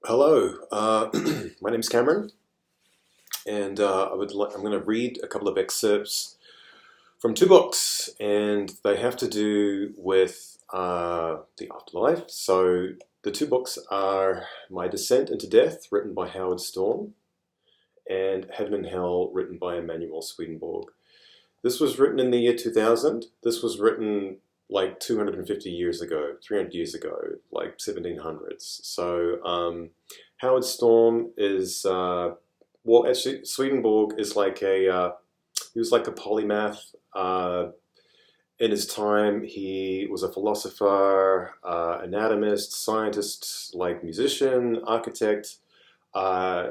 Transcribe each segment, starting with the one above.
Hello, my name's Cameron, and I'm going to read a couple of excerpts from two books, and they have to do with the afterlife. So the two books are My Descent into Death, written by Howard Storm, and Heaven and Hell, written by Emanuel Swedenborg. This was written in the year 2000. This was written like 250 years ago, 300 years ago, like 1700s. So Howard Storm is, well, actually, Swedenborg is like he was like a polymath. In his time, he was a philosopher, anatomist, scientist, like musician, architect.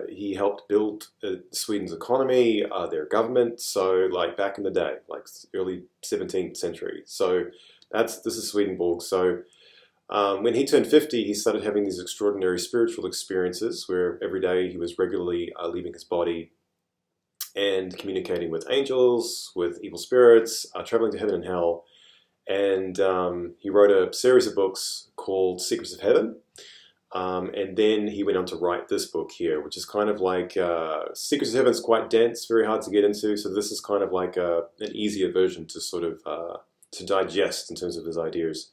He helped build Sweden's economy, their government. So, like back in the day, like early 17th century. So, this is Swedenborg. So, when he turned 50, he started having these extraordinary spiritual experiences where every day he was regularly leaving his body and communicating with angels, with evil spirits, traveling to heaven and hell. And he wrote a series of books called Secrets of Heaven. And then he went on to write this book here, which is kind of like Secrets of Heaven is quite dense, very hard to get into. So this is kind of like an easier version to sort of to digest in terms of his ideas.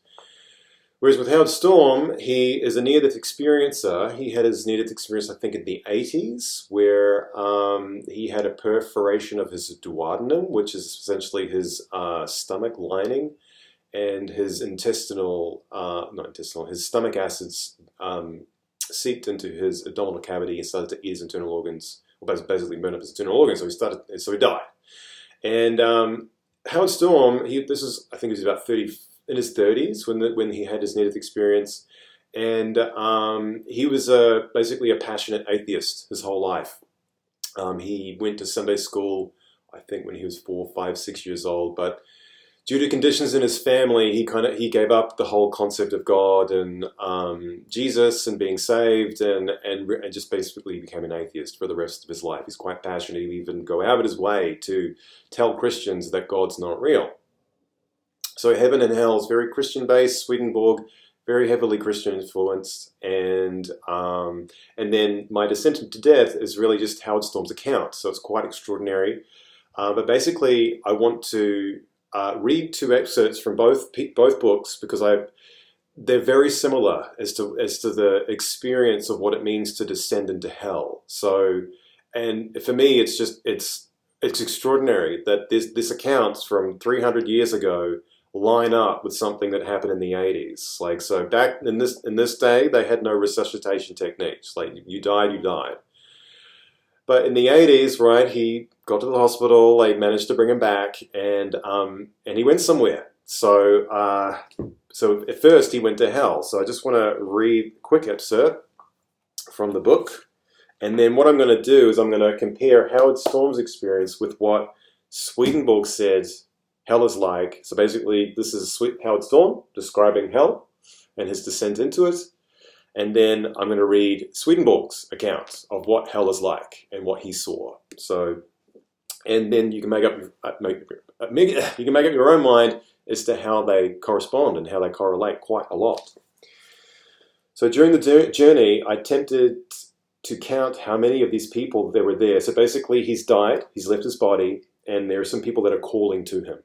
Whereas with Howard Storm, he is a near-death experiencer. He had his near-death experience, I think, in the 80s, where he had a perforation of his duodenum, which is essentially his stomach lining, and his his stomach acids seeped into his abdominal cavity and started to eat his internal organs, or basically burn up his internal organs. So he died. And Howard Storm, I think he was about 30. In his 30s when he had his near-death experience, and he was basically a passionate atheist his whole life. He went to Sunday school, I think, when he was 4, 5, 6 years old, but due to conditions in his family, he gave up the whole concept of God and Jesus and being saved, and just basically became an atheist for the rest of his life. He's quite passionate. He would even go out of his way to tell Christians that God's not real. So Heaven and Hell is very Christian-based. Swedenborg, very heavily Christian influenced, and then My Descent into Death is really just Howard Storm's account. So it's quite extraordinary. But basically, I want to read two excerpts from both books because they're very similar as to the experience of what it means to descend into hell. So, and for me, it's extraordinary that this account from 300 years ago line up with something that happened in the 80s. Like, so back in this day, they had no resuscitation techniques. Like, you died, you died. But in the 80s, right, he got to the hospital, they managed to bring him back, and he went somewhere. So at first he went to hell. So I just want to read a quick excerpt from the book. And then what I'm going to do is I'm going to compare Howard Storm's experience with what Swedenborg said hell is like. So basically, this is Howard Storm describing hell and his descent into it. And then I'm going to read Swedenborg's account of what hell is like and what he saw. So, and then you can make up your own mind as to how they correspond and how they correlate quite a lot. So during the journey, I attempted to count how many of these people there were there. So basically, he's died, he's left his body, and there are some people that are calling to him,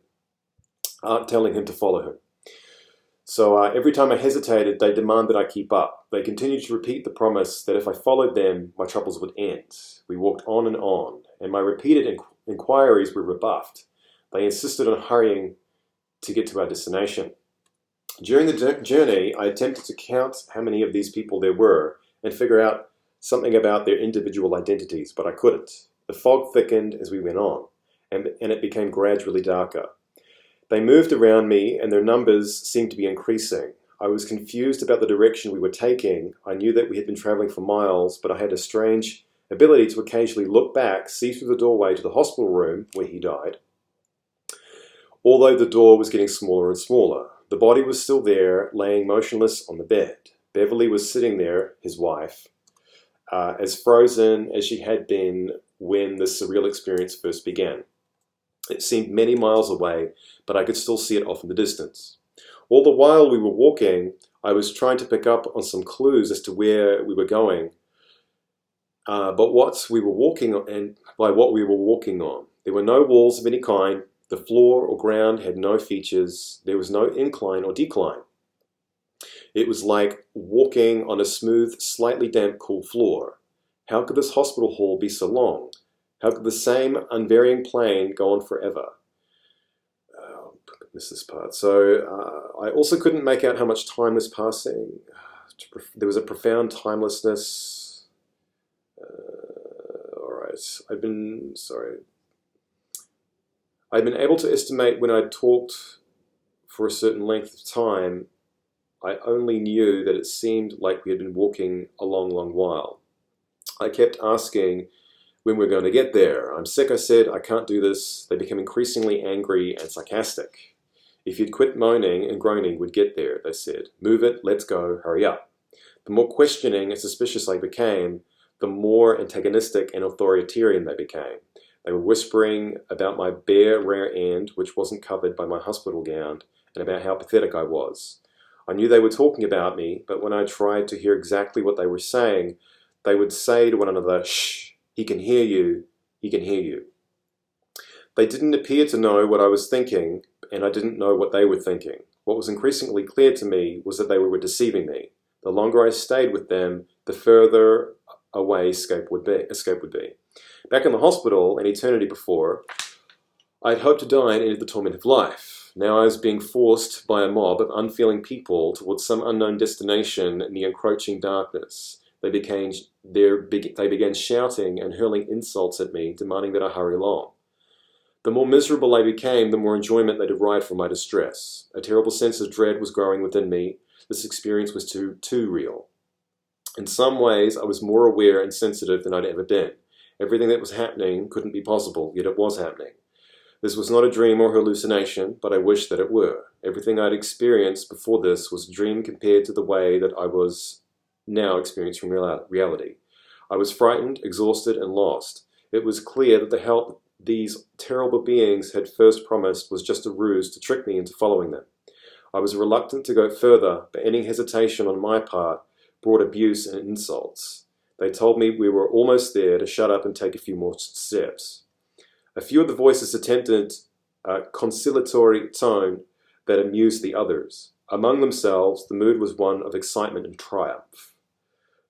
telling him to follow him. So every time I hesitated, they demand that I keep up. They continued to repeat the promise that if I followed them, my troubles would end. We walked on, and my repeated inquiries were rebuffed. They insisted on hurrying to get to our destination. During the journey, I attempted to count how many of these people there were and figure out something about their individual identities, but I couldn't. The fog thickened as we went on, and it became gradually darker. They moved around me, and their numbers seemed to be increasing. I was confused about the direction we were taking. I knew that we had been traveling for miles, but I had a strange ability to occasionally look back, see through the doorway to the hospital room where he died. Although the door was getting smaller and smaller, the body was still there, laying motionless on the bed. Beverly was sitting there, his wife, as frozen as she had been when the surreal experience first began. It seemed many miles away, but I could still see it off in the distance. All the while we were walking, I was trying to pick up on some clues as to where we were going. but what we were walking on, and by what we were walking on. There were no walls of any kind. The floor or ground had no features. There was no incline or decline. It was like walking on a smooth, slightly damp, cool floor. How could this hospital hall be so long? How could the same unvarying plane go on forever? Miss this part. So I also couldn't make out how much time was passing. There was a profound timelessness. All right, I've been able to estimate when I'd talked for a certain length of time. I only knew that it seemed like we had been walking a long, long while. I kept asking when we were going to get there. I'm sick, I said. I can't do this. They became increasingly angry and sarcastic. If you'd quit moaning and groaning, we'd get there, they said. Move it, let's go, hurry up. The more questioning and suspicious I became, the more antagonistic and authoritarian they became. They were whispering about my bare rear end, which wasn't covered by my hospital gown, and about how pathetic I was. I knew they were talking about me, but when I tried to hear exactly what they were saying, they would say to one another, "Shh, he can hear you, he can hear you." They didn't appear to know what I was thinking, and I didn't know what they were thinking. What was increasingly clear to me was that they were deceiving me. The longer I stayed with them, the further away escape would be. Back in the hospital, an eternity before, I'd hoped to die and ended the torment of life. Now I was being forced by a mob of unfeeling people towards some unknown destination in the encroaching darkness. They began shouting and hurling insults at me, demanding that I hurry along. The more miserable I became, the more enjoyment they derived from my distress. A terrible sense of dread was growing within me. This experience was too real. In some ways, I was more aware and sensitive than I'd ever been. Everything that was happening couldn't be possible, yet it was happening. This was not a dream or hallucination, but I wished that it were. Everything I'd experienced before this was a dream compared to the way that I was now experiencing reality. I was frightened, exhausted, and lost. It was clear that the help these terrible beings had first promised was just a ruse to trick me into following them. I was reluctant to go further, but any hesitation on my part brought abuse and insults. They told me we were almost there, to shut up and take a few more steps. A few of the voices attempted a conciliatory tone that amused the others. Among themselves, the mood was one of excitement and triumph.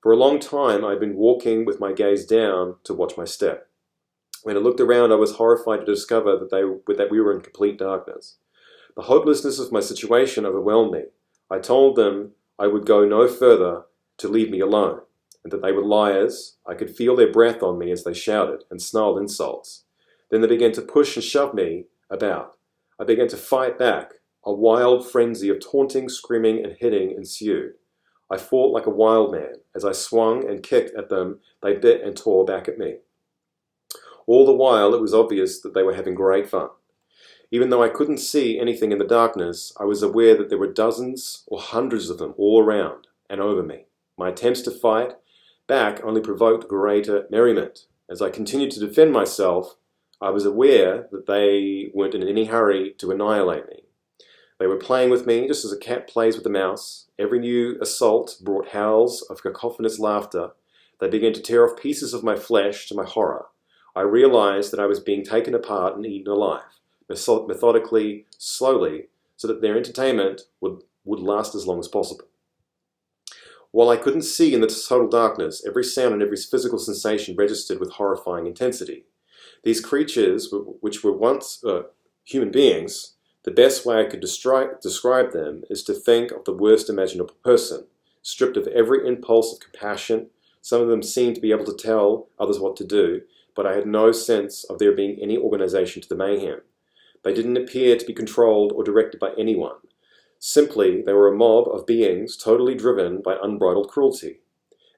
For a long time, I'd been walking with my gaze down to watch my step. When I looked around, I was horrified to discover that we were in complete darkness. The hopelessness of my situation overwhelmed me. I told them I would go no further, to leave me alone, and that they were liars. I could feel their breath on me as they shouted and snarled insults. Then they began to push and shove me about. I began to fight back. A wild frenzy of taunting, screaming, and hitting ensued. I fought like a wild man. As I swung and kicked at them, they bit and tore back at me. All the while, it was obvious that they were having great fun. Even though I couldn't see anything in the darkness, I was aware that there were dozens or hundreds of them all around and over me. My attempts to fight back only provoked greater merriment. As I continued to defend myself, I was aware that they weren't in any hurry to annihilate me. They were playing with me just as a cat plays with a mouse. Every new assault brought howls of cacophonous laughter. They began to tear off pieces of my flesh to my horror. I realized that I was being taken apart and eaten alive, methodically, slowly, so that their entertainment would last as long as possible. While I couldn't see in the total darkness, every sound and every physical sensation registered with horrifying intensity. These creatures, which were once human beings, the best way I could describe them is to think of the worst imaginable person, stripped of every impulse of compassion. Some of them seemed to be able to tell others what to do, but I had no sense of there being any organization to the mayhem. They didn't appear to be controlled or directed by anyone. Simply, they were a mob of beings totally driven by unbridled cruelty.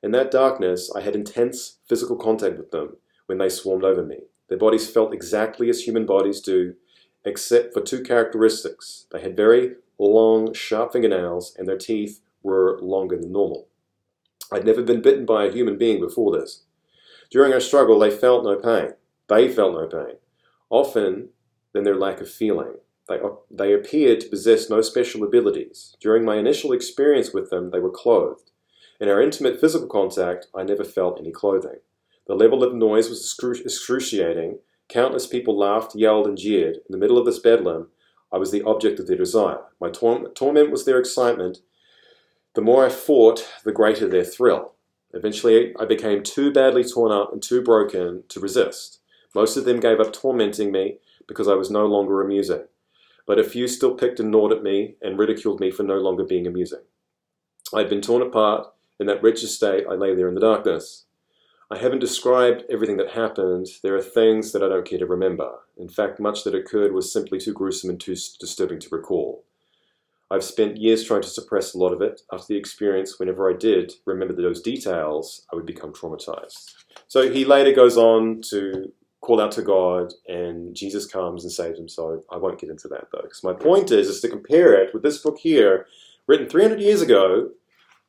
In that darkness, I had intense physical contact with them when they swarmed over me. Their bodies felt exactly as human bodies do, except for two characteristics. They had very long, sharp fingernails, and their teeth were longer than normal. I'd never been bitten by a human being before this. During our struggle, they felt no pain. Often than their lack of feeling. They appeared to possess no special abilities. During my initial experience with them, they were clothed. In our intimate physical contact, I never felt any clothing. The level of noise was excruciating. Countless people laughed, yelled, and jeered. In the middle of this bedlam, I was the object of their desire. My torment was their excitement. The more I fought, the greater their thrill. Eventually, I became too badly torn up and too broken to resist. Most of them gave up tormenting me because I was no longer amusing. But a few still picked and gnawed at me and ridiculed me for no longer being amusing. I had been torn apart. In that wretched state, I lay there in the darkness. I haven't described everything that happened. There are things that I don't care to remember. In fact, much that occurred was simply too gruesome and too disturbing to recall. I've spent years trying to suppress a lot of it. After the experience, whenever I did remember those details, I would become traumatized. So he later goes on to call out to God, and Jesus comes and saves him. So I won't get into that, though, because my point is to compare it with this book here, written 300 years ago.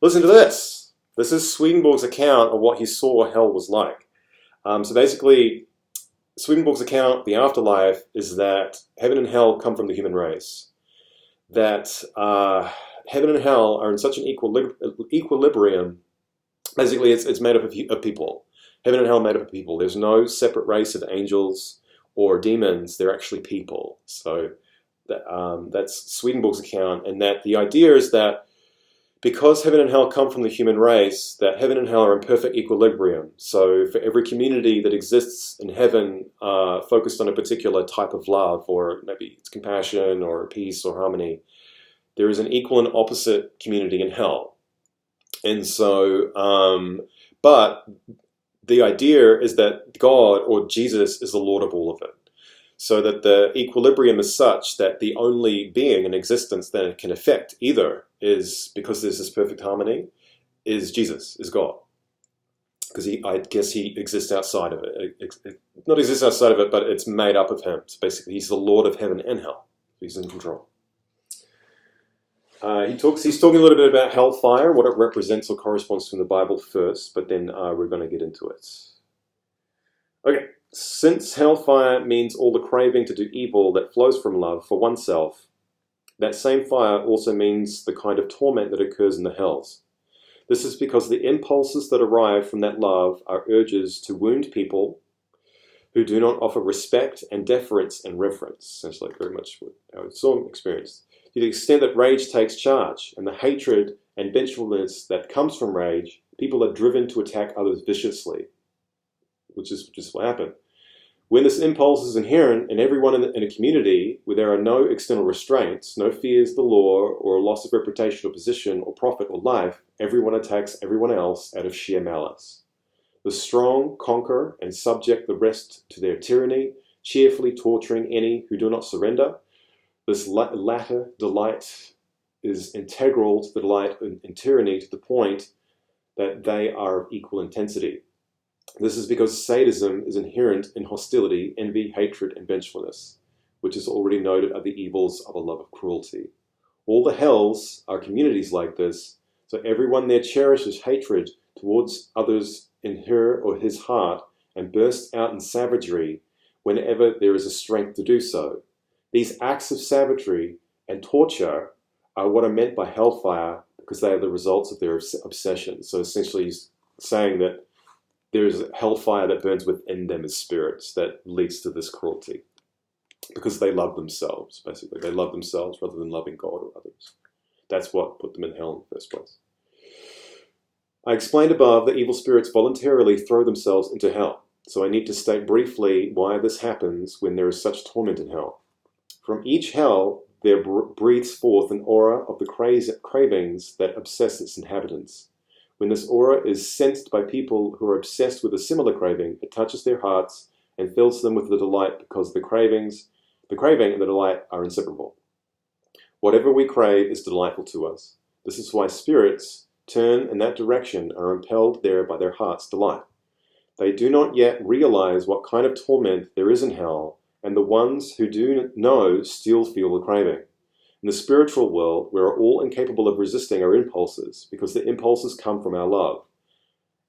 Listen to this. This is Swedenborg's account of what he saw hell was like. So basically, Swedenborg's account, the afterlife, is that heaven and hell come from the human race. That heaven and hell are in such an equilibrium. Basically, it's made up of people. Heaven and hell are made up of people. There's no separate race of angels or demons. They're actually people. So that's Swedenborg's account. And that the idea is that because heaven and hell come from the human race, that heaven and hell are in perfect equilibrium. So for every community that exists in heaven focused on a particular type of love, or maybe it's compassion or peace or harmony, there is an equal and opposite community in hell. And so, but the idea is that God or Jesus is the Lord of all of it. So that the equilibrium is such that the only being in existence that it can affect either is, because there's this perfect harmony, is Jesus, is God. Because I guess he exists outside of it. Not exists outside of it, but it's made up of him. So basically, he's the Lord of heaven and hell. He's in control. He's talking a little bit about hellfire, what it represents or corresponds to in the Bible first, but then we're going to get into it. Okay. Since hellfire means all the craving to do evil that flows from love for oneself, that same fire also means the kind of torment that occurs in the hells. This is because the impulses that arrive from that love are urges to wound people who do not offer respect and deference and reverence. Sounds like very much what Howard Storm experienced. To the extent that rage takes charge and the hatred and vengefulness that comes from rage, people are driven to attack others viciously. Which is what happened. When this impulse is inherent in everyone in a community where there are no external restraints, no fears of the law or a loss of reputation or position or profit or life, everyone attacks everyone else out of sheer malice. The strong conquer and subject the rest to their tyranny, cheerfully torturing any who do not surrender. This latter delight is integral to the delight in tyranny to the point that they are of equal intensity. This is because sadism is inherent in hostility, envy, hatred, and vengefulness, which is already noted are the evils of a love of cruelty. All the hells are communities like this, so everyone there cherishes hatred towards others in her or his heart and bursts out in savagery whenever there is a strength to do so. These acts of savagery and torture are what are meant by hellfire because they are the results of their obsession. So essentially he's saying that there's hellfire that burns within them as spirits that leads to this cruelty. Because they love themselves, basically. They love themselves rather than loving God or others. That's what put them in hell in the first place. I explained above that evil spirits voluntarily throw themselves into hell. So I need to state briefly why this happens when there is such torment in hell. From each hell, there breathes forth an aura of the cravings that obsess its inhabitants. When this aura is sensed by people who are obsessed with a similar craving, it touches their hearts and fills them with the delight because the craving and the delight are inseparable. Whatever we crave is delightful to us. This is why spirits turn in that direction and are impelled there by their heart's delight. They do not yet realize what kind of torment there is in hell, and the ones who do know still feel the craving. In the spiritual world, we are all incapable of resisting our impulses because the impulses come from our love.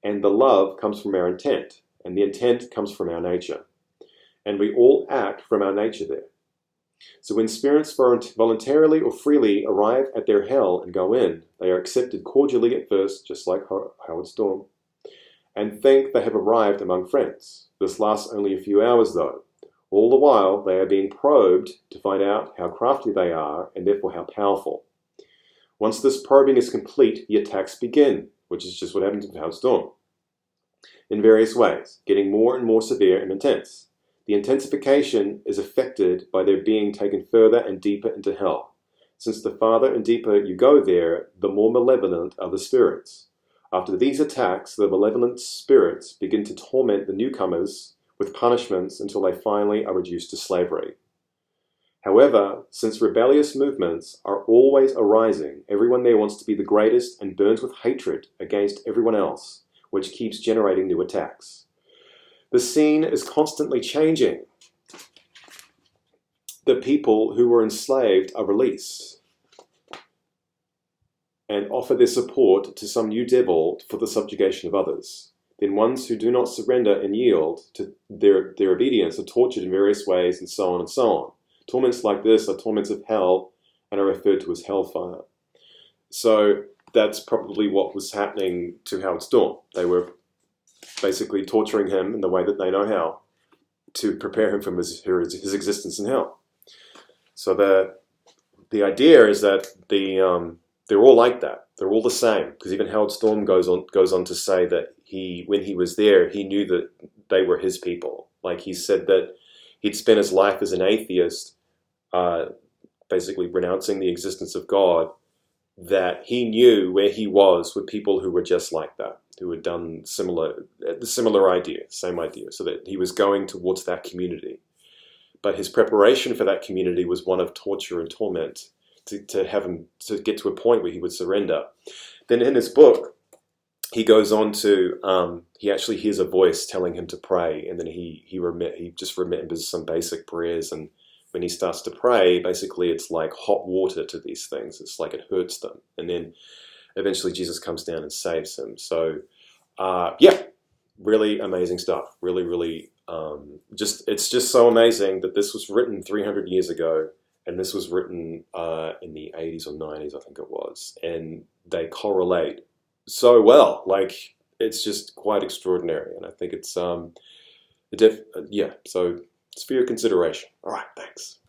And the love comes from our intent, and the intent comes from our nature. And we all act from our nature there. So when spirits voluntarily or freely arrive at their hell and go in, they are accepted cordially at first, just like Howard Storm, and think they have arrived among friends. This lasts only a few hours, though. All the while, they are being probed to find out how crafty they are and therefore how powerful. Once this probing is complete, the attacks begin, which is just what happened to Howard Storm, in various ways, getting more and more severe and intense. The intensification is affected by their being taken further and deeper into hell. Since the farther and deeper you go there, the more malevolent are the spirits. After these attacks, the malevolent spirits begin to torment the newcomers with punishments until they finally are reduced to slavery. However, since rebellious movements are always arising, everyone there wants to be the greatest and burns with hatred against everyone else, which keeps generating new attacks. The scene is constantly changing. The people who were enslaved are released and offer their support to some new devil for the subjugation of others. Then ones who do not surrender and yield to their obedience are tortured in various ways, and so on and so on. Torments like this are torments of hell and are referred to as hellfire. So that's probably what was happening to Howard Storm. They were basically torturing him in the way that they know how to prepare him for his existence in hell. So the idea is that they're all like that. They're all the same, because even Howard Storm goes on to say that when he was there, he knew that they were his people. Like, he said that he'd spent his life as an atheist, basically renouncing the existence of God, that he knew where he was with people who were just like that, who had done the similar idea, same idea, so that he was going towards that community. But his preparation for that community was one of torture and torment to have him to get to a point where he would surrender. Then in his book, he goes on to, he actually hears a voice telling him to pray, and then he just remembers some basic prayers, and when he starts to pray, basically it's like hot water to these things. It's like it hurts them. And then eventually Jesus comes down and saves him. So, yeah, really amazing stuff. Really, really, it's just so amazing that this was written 300 years ago, and this was written in the 80s or 90s, I think it was. And they correlate so well. Like, it's just quite extraordinary. And I think it's, yeah, so it's for your consideration. All right, thanks.